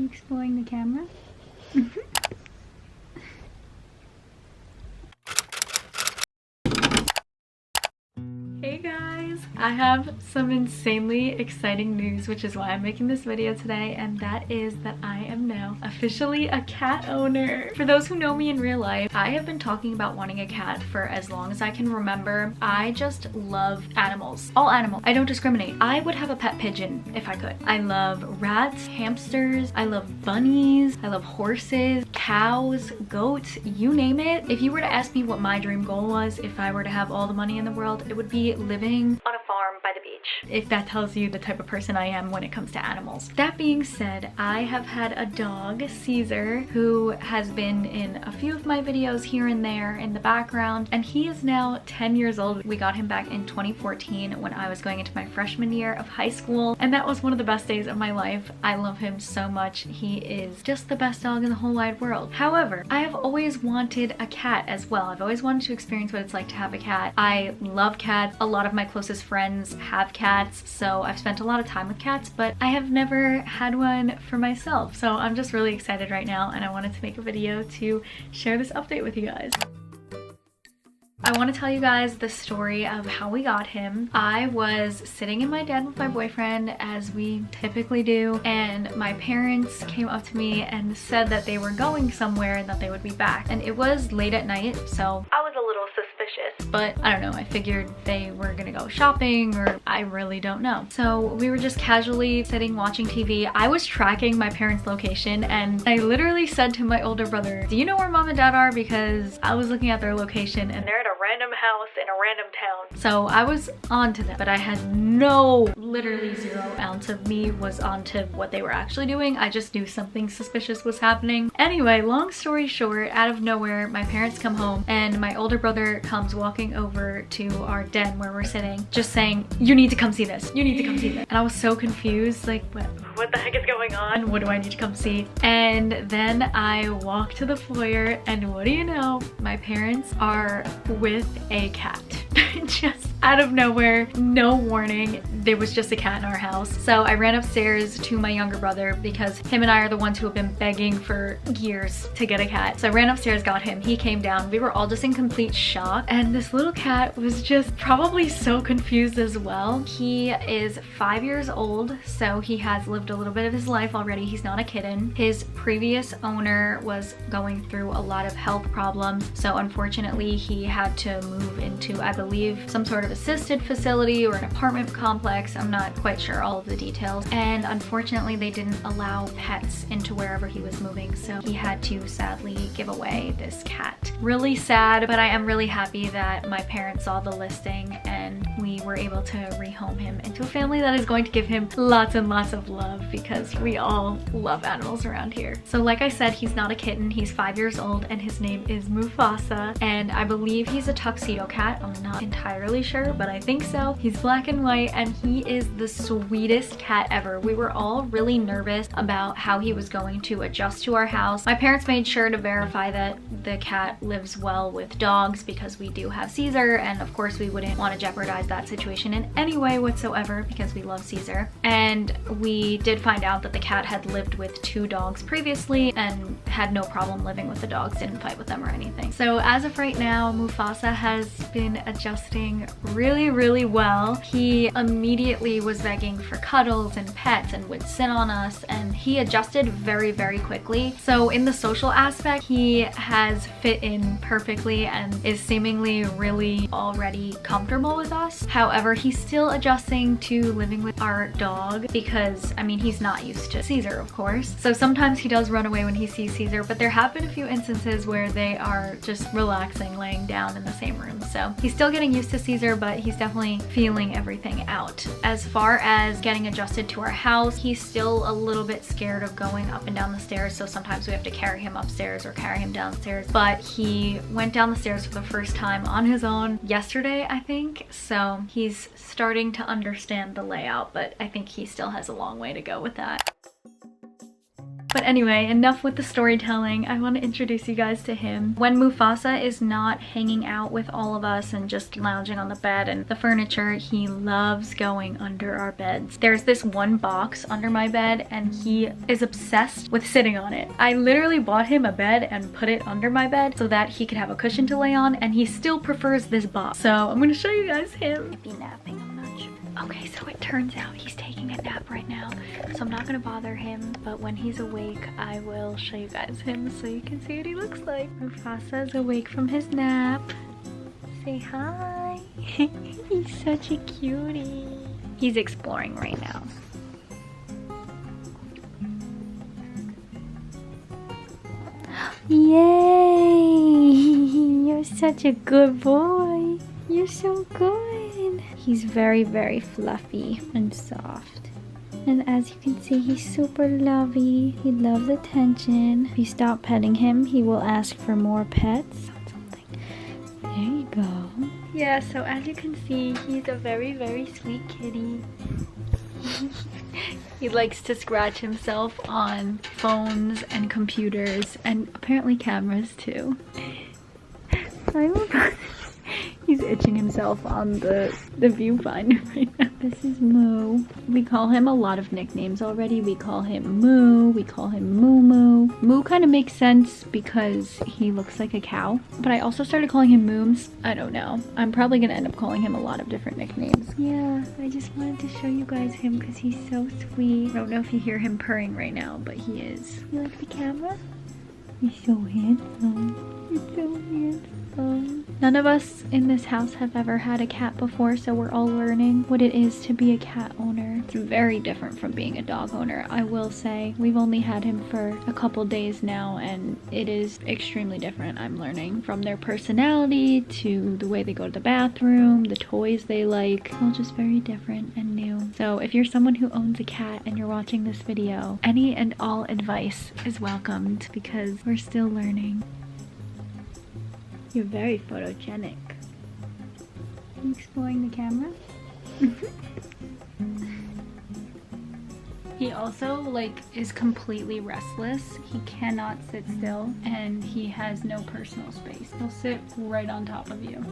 You exploring the camera? Hey guys! I have some insanely exciting news, which is why I'm making this video today, and that is that I am now officially a cat owner. For those who know me in real life, I have been talking about wanting a cat for as long as I can remember. I just love animals. All animals. I don't discriminate. I would have a pet pigeon if I could. I love rats, hamsters, I love bunnies, I love horses, cows, goats, you name it. If you were to ask me what my dream goal was if I were to have all the money in the world, it would be living on a farm by the beach. If that tells you the type of person I am when it comes to animals. That being said, I have had a dog, Caesar, who has been in a few of my videos here and there in the background, and he is now 10 years old. We got him back in 2014 when I was going into my freshman year of high school, and that was one of the best days of my life. I love him so much. He is just the best dog in the whole wide world. However, I have always wanted a cat as well. I've always wanted to experience what it's like to have a cat. I love cats. A lot of my closest friends have cats, so I've spent a lot of time with cats, but I have never had one for myself. So I'm just really excited right now, and I wanted to make a video to share this update with you guys. I want to tell you guys the story of how we got him. I was sitting in my den with my boyfriend, as we typically do, and my parents came up to me and said that they were going somewhere and that they would be back. And it was late at night, so I was a little suspicious, but I don't know, I figured they were gonna go shopping, or I really don't know. So we were just casually sitting watching TV. I was tracking my parents' location, and I literally said to my older brother, "Do you know where mom and dad are?" Because I was looking at their location and they're at a random house in a random town. So I was onto them, but I had literally 0 ounce of me was onto what they were actually doing. I just knew something suspicious was happening. Anyway, long story short, out of nowhere, my parents come home and my older brother comes walking over to our den where we're sitting, just saying, "You need to come see this. You need to come see this." And I was so confused, like, what the heck is going on? What do I need to come see? And then I walk to the foyer, and what do you know? My parents are with a cat. Just out of nowhere, no warning, there was just a cat in our house. So I ran upstairs to my younger brother, because him and I are the ones who have been begging for years to get a cat. So I ran upstairs, got him, he came down. We were all just in complete shock, and this little cat was just probably so confused as well. He is 5 years old, so he has lived a little bit of his life already. He's not a kitten. His previous owner was going through a lot of health problems, so unfortunately he had to move into, I believe, some sort of assisted facility or an apartment complex. I'm not quite sure all of the details, and unfortunately they didn't allow pets into wherever he was moving, so he had to sadly give away this cat. Really sad, but I am really happy that my parents saw the listing and we were able to rehome him into a family that is going to give him lots and lots of love, because we all love animals around here. So like I said, he's not a kitten. He's 5 years old, and his name is Mufasa, and I believe he's a tuxedo cat. I'm not entirely sure, but I think so. He's black and white, and he is the sweetest cat ever. We were all really nervous about how he was going to adjust to our house. My parents made sure to verify that the cat lives well with dogs, because we do have Caesar, and of course we wouldn't want to jeopardize that situation in any way whatsoever, because we love Caesar. And we did find out that the cat had lived with 2 dogs previously and had no problem living with the dogs, didn't fight with them or anything. So as of right now, Mufasa has been adjusting really well. He immediately was begging for cuddles and pets and would sit on us, and he adjusted very quickly. So in the social aspect, he has fit in perfectly and is seemingly really already comfortable with us. However, he's still adjusting to living with our dog, because I mean, he's not used to Caesar, of course. So sometimes he does run away when he sees Caesar, but there have been a few instances where they are just relaxing, laying down in the same room. So he's still getting used to Caesar, but he's definitely feeling everything out. As far as getting adjusted to our house, he's still a little bit scared of going up and down the stairs, so sometimes we have to carry him upstairs or carry him downstairs. But he went down the stairs for the first time on his own yesterday, I think, so he's starting to understand the layout, but I think he still has a long way to go with that. But anyway, enough with the storytelling. I want to introduce you guys to him. When Mufasa is not hanging out with all of us and just lounging on the bed and the furniture, he loves going under our beds. There's this one box under my bed and he is obsessed with sitting on it. I literally bought him a bed and put it under my bed so that he could have a cushion to lay on, and he still prefers this box. So I'm gonna show you guys him. Might be napping, I'm not sure. Okay, so it turns out he's taking a nap right now, so I'm not gonna bother him, but when he's awake, I will show you guys him so you can see what he looks like. Mufasa's awake from his nap. Say hi. He's such a cutie. He's exploring right now. Yay! You're such a good boy. You're so good. He's very, very fluffy and soft. And as you can see, he's super lovey. He loves attention. If you stop petting him, he will ask for more pets. There you go. Yeah, so as you can see, he's a very, very sweet kitty. He likes to scratch himself on phones and computers and apparently cameras too. He's itching himself on the viewfinder right now. This is Moo. We call him a lot of nicknames already. We call him Moo. We call him Moo Moo. Moo kind of makes sense because he looks like a cow. But I also started calling him Mooms. I don't know. I'm probably gonna end up calling him a lot of different nicknames. Yeah, I just wanted to show you guys him because he's so sweet. I don't know if you hear him purring right now, but he is. You like the camera? He's so handsome. He's so handsome. None of us in this house have ever had a cat before, so we're all learning what it is to be a cat owner. It's very different from being a dog owner, I will say. We've only had him for a couple days now, and it is extremely different. I'm learning from their personality to the way they go to the bathroom, the toys they like. It's all just very different and new. So if you're someone who owns a cat and you're watching this video, any and all advice is welcomed because we're still learning. You're very photogenic. Are you exploring the camera? He also is completely restless. He cannot sit still and he has no personal space. He'll sit right on top of you.